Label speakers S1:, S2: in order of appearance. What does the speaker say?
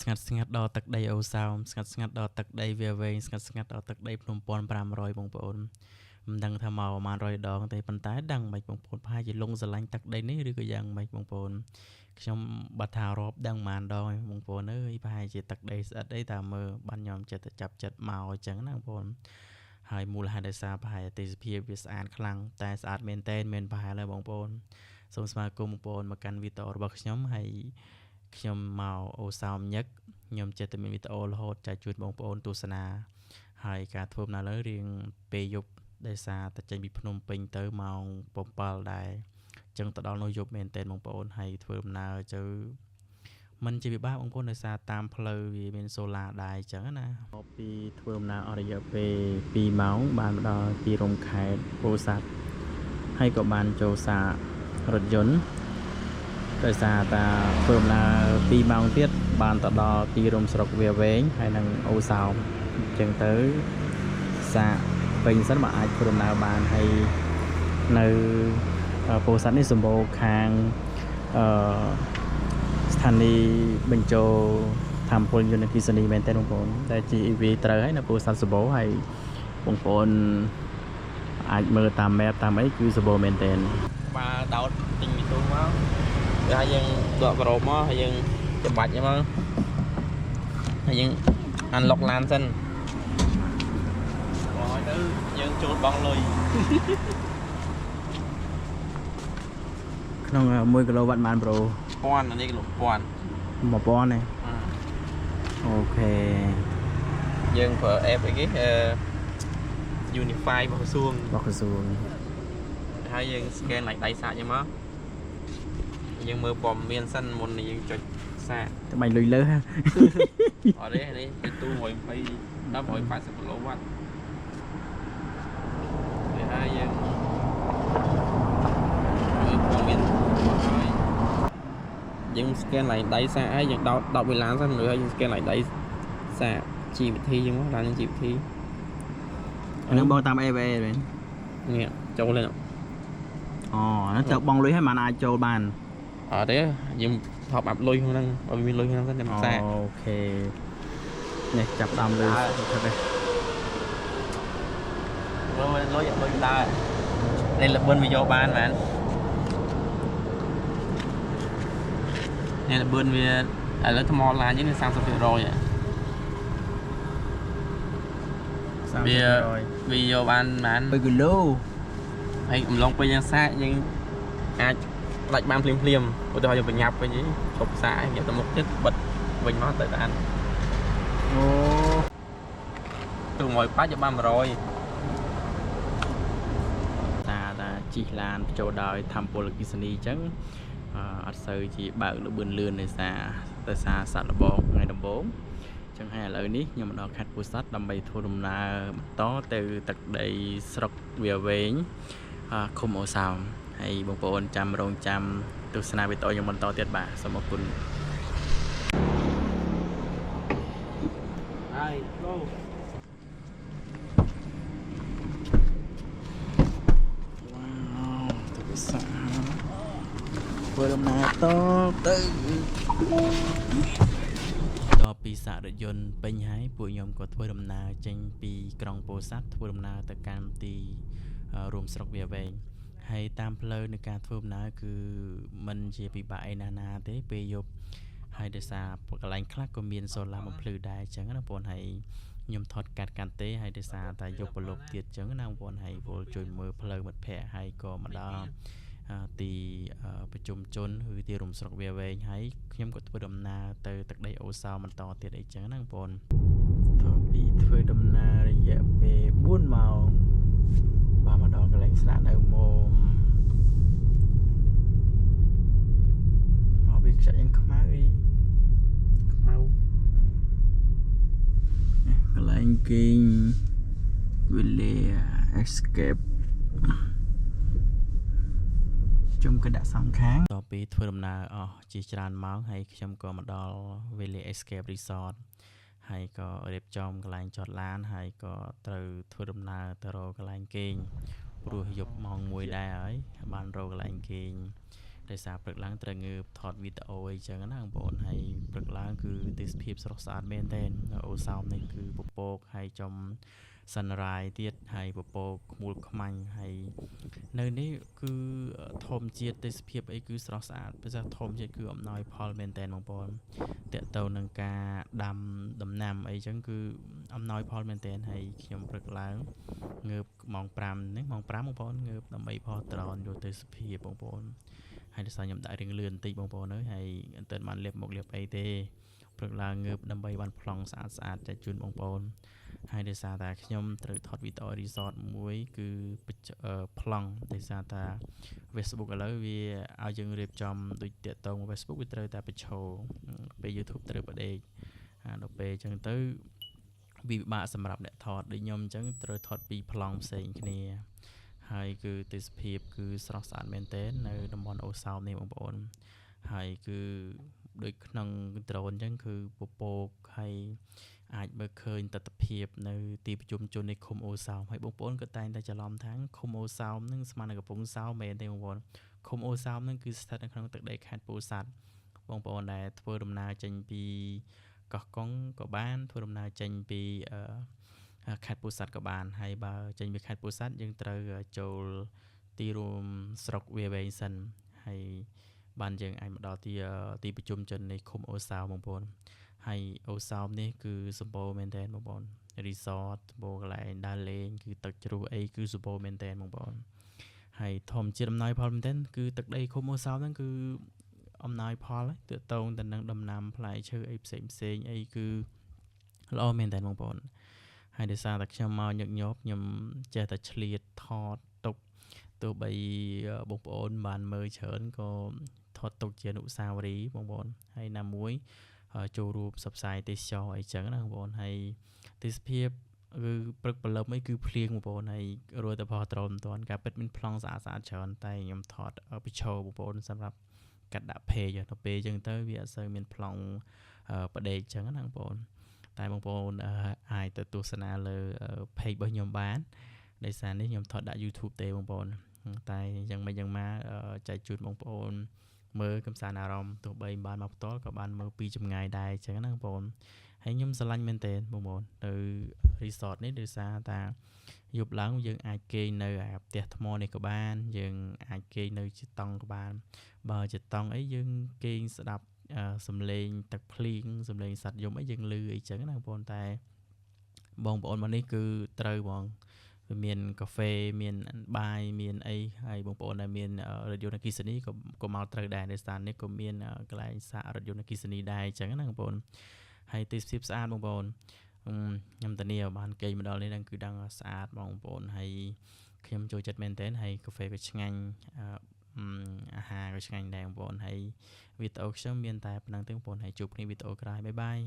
S1: ស្ងាត់ស្ងាត់ដល់ទឹកដីអូសោមស្ងាត់ស្ងាត់ដល់ទឹកដីវាវែងស្ងាត់ស្ងាត់ដល់ទឹកដីភ្នំពាន់500បងប្អូនមិនដឹងថាមកប្រហែល100ដងទេប៉ុន្តែដឹងមិនបងប្អូនប្រហែលជាលងស្រឡាញ់ទឹកដីនេះឬក៏យ៉ាងម៉េចបងប្អូនខ្ញុំបាត់ថារាប់ដឹងប្រហែលដងបងប្អូនអើយប្រហែលជាទឹកដីស្អិតអីតាមមើលបានខ្ញុំចិត្តទៅចាប់ចិត្តមកអញ្ចឹងណាបងប្អូនហើយមូលហេតុដោយសារប្រហែលទេសភាពវាស្អាតខ្លាំងតែស្អាតមែនតែនមែនប្រហែលហើយបងប្អូនសូមស្វាគមន៍បងប្អូនមកកាន់វីដេអូរបស់ខ្ញុំហើយខ្ញុំមកអូសោមញឹកខ្ញុំចិត្តតែមានវីដេអូរហូតចែកជូនបងប្អូនទស្សនាហើយការធ្វើដំណើរលើរៀងពេលយប់ដោយសារតែចេញពីភ្នំពេញទៅម៉ោង7ដែរអញ្ចឹងទៅដល់នោះយប់មែនតើបងប្អូនហើយធ្វើដំណើរទៅมันជាពិបាកបងប្អូនដោយសារតាមផ្លូវវាមានសូឡាដែរអញ្ចឹងណាមកពីធ្វើដំណើរអស់រយៈពេល2ម៉ោងបានមកដល់ទីរំខេត្តពោធិ៍សាត់ហើយក៏បានចូលសាករថយន្តដោយសារតែធ្វើដំណើរ2ម៉ោងទៀតបានទៅដល់ទីរំស្រុកវាវែងហើយនឹងអូសោមអញ្ចឹងទៅសាកពេញសិនបើអាចធ្វើដំណើរបានហើយនៅពោធិ៍សាត់នេះសម្បូរខាងអឺស្ថានីយ៍បញ្ចូលធម្មពលយន្តអគ្គិសនីមែនទេបងប្អូនតែ GEV ត្រូវហើយនៅពោធិ៍សាត់សម្បូរហើយបងប្អូនអាចមើលតាម map តាមអីគឺសម្បូរមែនទេបាទដោតទិញមីទូមកហើយយើងដកក្រោបមកហើយយើងចាំបាច់ហ្នឹងមកហើយយើងអានឡុកឡានសិនបងឲ្យទៅយើងចូលបងលុយក្នុង1គីឡូវ៉ាត់បានប្រូ1000អានេះគីឡូ1000 1000ទេអូខេយើងប្រើ app អីគេ Unify របស់ក្រសួងហើយយើង scan ឡើងដៃសាកយើងមកយើងមើលព័ត៌មានសិនមុននឹងយើងចុចសាកតែបាញ់លុយលើហ่าអត់ទេនេះពីទូ120 180គីឡូវ៉ាត់ហើយយើងមើលព័ត៌មានហើយយើង scan ឡើងដៃសាកហើយយើងដោតមួយឡានសិនឬហើយយើង scan ឡើងដៃសាកជីវវិធីយើងមកឡានជីវវិធីអានឹងបងតាម AVA មែននេះចូលlênអូហ្នឹងទៅបងលុយហើយមិនអាចចូលបានអត់ទេយើងថប់អាប់លុយក្នុងហ្នឹងបើមានលុយក្នុងហ្នឹងចាំសាអូខេនេះចាប់ដើមលុយទៅទេលុយដើរនេះលបឿនវាយកបានមែននេះលបឿនវាឥឡូវថ្មឡាននេះ 30% វាយកបានប៉ុន្មាន1គីឡូហើយអំឡុងពេលយើងសាកយើងអាចផ្ដាច់បានភ្លាមឧទាហរណ៍យើងបញ្ញាប់វិញឈប់សាកងាកទៅមុខទៀតបិទវិញមកទៅបានអូទៅមួយប៉ាច់យកបាន100តាជីកឡានបញ្ចូលដោយធម្មពលអគ្គិសនីអញ្ចឹងអត់សូវជាបើកលបឿនលឿនដោយសារសាក់លបងថ្ងៃដំបូងចឹងហើយឥឡូវនេះខ្ញុំមកដល់ខេត្តពោធិ៍សាត់ដើម្បីធ្វើដំណើរបន្តទៅទឹកដីស្រុកវាវែងឃុំអូសោមហើយបងប្អូនចាំរងចាំទស្សនាវីដេអូខ្ញុំបន្តទៀតបាទសូមអរគុណហើយ go វ៉ាវទៅពិសាធ្វើដំណើរតទៅពីសាករថយន្តពេញហើយពួកខ្ញុំក៏ធ្វើដំណើរចេញពីក្រុងពោធិ៍សាត់ធ្វើដំណើរទៅកាន់ទីរួមស្រុកវាវែងហើយតាមផ្លូវនៃការធ្វើដំណើរគឺมันជាពិបាកអីណាទេពេលយប់ហើយដោយសារកន្លែងខ្លះក៏មានសូឡាបំភ្លឺដែរអញ្ចឹងណាបងប្អូនហើយខ្ញុំថតកាត់ទេហើយដោយសារតែយកប្រឡប់ទៀតអញ្ចឹងណាបងប្អូនហើយវល់ជួយមើលផ្លូវមិត្តភ័ក្តិហើយក៏មកដល់ទីប្រជុំជនឬទីរួមស្រុកវាវែងហើយខ្ញុំក៏ធ្វើដំណើរទៅទឹកដីអូសោមបន្តទៀតអីចឹងណាបងប្អូនតពីធ្វើដំណើររយៈពេល4ម៉ោងបានមកដល់កន្លែងស្នាក់នៅមុំមកវាខ្ចក់យ៉ាងខ្មៅអីខ្មៅកន្លែងគេងវេលា escape ខ្ញុំក៏ដាក់សំខាងតពីធ្វើដំណើរអស់ជាច្រើនម៉ោងហើយខ្ញុំក៏មកដល់ Valley Escape Resort ហើយក៏រៀបចំកន្លែងចតឡានហើយក៏ត្រូវធ្វើដំណើរទៅរកកន្លែងគេងព្រោះយប់ម៉ោង1ដែរហើយបានរកកន្លែងគេងដោយសារព្រឹកឡើងត្រូវងើបថតវីដេអូអីចឹងណាបងប្អូនហើយព្រឹកឡើង ឡើងគឺទេសភាពស្រស់ស្អាតមែនទែនអូសោមនេះគឺពពកហើយចំសិនរាយទៀតហើយពពកខ្មួលខ្មាញ់ហើយនៅនេះគឺធម្មជាតិទេសភាពអីគឺស្រស់ស្អាតភាសាធម្មជាតិគឺអំណោយផលមែនទែនបងប្អូនតើទៅនឹងការដាំដំណាំអីចឹងគឺអំណោយផលមែនទែនហើយខ្ញុំព្រឹកឡើងងើបម៉ោង5នេះម៉ោង5បងប្អូនងើបដើម្បីផុសដ្រូនយកទេសភាពបងប្អូនហើយដោយសារខ្ញុំដាក់រៀងលឿនបន្តិចបងប្អូនអើយហើយអត់ទាន់បានលាបមុខលាបអីទេព្រឹកឡើងងើបដើម្បីបានប្លង់ស្អាតចែកជូនបងប្អូនហើយដោយសារតែខ្ញុំត្រូវថតវីដេអូ resort មួយគឺប្លង់ដោយសារតែ Facebook ឥឡូវវាឲ្យយើងរៀបចំដូចតាក់ទង Facebook វាត្រូវតែបញ្ឈរពេល YouTube ត្រូវបដេកដល់ពេលអញ្ចឹងទៅវាពិបាកសម្រាប់អ្នកថតដូចខ្ញុំអញ្ចឹងត្រូវថតពីប្លង់ផ្សេងគ្នាហើយគឺទេសភាពគឺស្រស់ស្អាតមែនទែននៅតំបន់អូសោមនេះបងប្អូនហើយគឺដូចក្នុង drone អញ្ចឹងគឺពពកហើយអាចមើលឃើញទស្សនវិជ្ជានៅទីប្រជុំជននៃឃុំអូសោមហើយបងប្អូនក៏តែងតែច្រឡំថាឃុំអូសោមនឹងស្មើនឹងកំពង់សោមមែនទេបងប្អូនឃុំអូសោមនឹងគឺស្ថិតនៅក្នុងទឹកដីខេត្តពោធិ៍សាត់បងប្អូនដែលធ្វើដំណើរចេញពីកោះកុងក៏បានធ្វើដំណើរចេញពីខេត្តពោធិ៍សាត់ក៏បានហើយបើចេញពីខេត្តពោធិ៍សាត់យើងត្រូវចូលទីរួមស្រុកវាវែងសិនហើយបានយើងអាចមកដល់ទីប្រជុំជននៃឃុំអូសោមបងប្អូនហើយអូសោមនេះគឺសម្បូរមែនទែនបងប្អូន resort សម្បូរកន្លែងដើរលេងគឺទឹកជ្រោះអីគឺសម្បូរមែនទែនបងប្អូនហើយធម្មជាតិអំណោយផលមែនទែនគឺទឹកដីឃុំអូសោមហ្នឹងគឺអំណោយផលទៅតងទៅនឹងដំណាំផ្លែឈើអីផ្សេងអីគឺល្អមែនទែនបងប្អូនហើយដោយសារតែខ្ញុំមកញឹកញាប់ខ្ញុំចេះតែឆ្លៀតថតទុកទោះបីបងប្អូនបានមើលច្រើនក៏ថតទុកជាអនុស្សាវរីយ៍បងប្អូនហើយណាមួយចូលរួមផ្សព្វផ្សាយទេសចរអីចឹងណាបងប្អូនហើយទេសភាពគឺព្រឹកព្រលឹមអីគឺភ្លៀងបងប្អូនហើយរួចតែផុសដ្រូនមិនទាន់ការពិតមានប្លង់ស្អាតច្រើនតែខ្ញុំថតពីឈរបងប្អូនសម្រាប់កាត់ដាក់ page ទៅពេលចឹងទៅវាអត់សូវមានប្លង់បដេកចឹងណាបងប្អូនតែបងប្អូនអាចទៅទស្សនាលើ page របស់ខ្ញុំបានដោយសារនេះខ្ញុំថតដាក់ YouTube ទេបងប្អូនតែយ៉ាងម៉េចយ៉ាងម៉ាចែកជូនបងប្អូនមើលកំសាន្តអារម្មណ៍ទោះបីមិនបានមកផ្ទាល់ក៏បានមើលពីចម្ងាយដែរអញ្ចឹងណាបងប្អូនហើយខ្ញុំស្រឡាញ់មែនទែនបងប្អូនទៅ resort នេះដោយសារតាយប់ឡើងយើងអាចគេងនៅផ្ទះថ្មនេះក៏បានយើងអាចគេងនៅជាតង់ក៏បានបើជាតង់អីយើងគេងស្ដាប់សំឡេងទឹកភ្លៀងសំឡេងសត្វយំអីយើងឮអីចឹងណាបងប្អូនតែបងប្អូនមកនេះគឺត្រូវហ្មងវាមានកាហ្វេមានបាយមានអីហើយបងប្អូនដែលមានរថយន្តអគ្គិសនីក៏មកត្រូវដែរដោយសារនេះក៏មានកន្លែងសាករថយន្តអគ្គិសនីដែរអញ្ចឹងណាបងប្អូនហើយទេសភាពស្អាតបងប្អូនខ្ញុំធានាបានគេងមកដល់នេះហ្នឹងគឺដឹងស្អាតបងប្អូនហើយខ្ញុំចូលចិត្តមែនទែនហើយកាហ្វេក៏ឆ្ងាញ់អាហារក៏ឆ្ងាញ់ដែរបងប្អូនហើយវីដេអូខ្ញុំមានតែប៉ុណ្្នឹងទេបងប្អូនហើយជួបគ្នាវីដេអូក្រោយបាយបាយ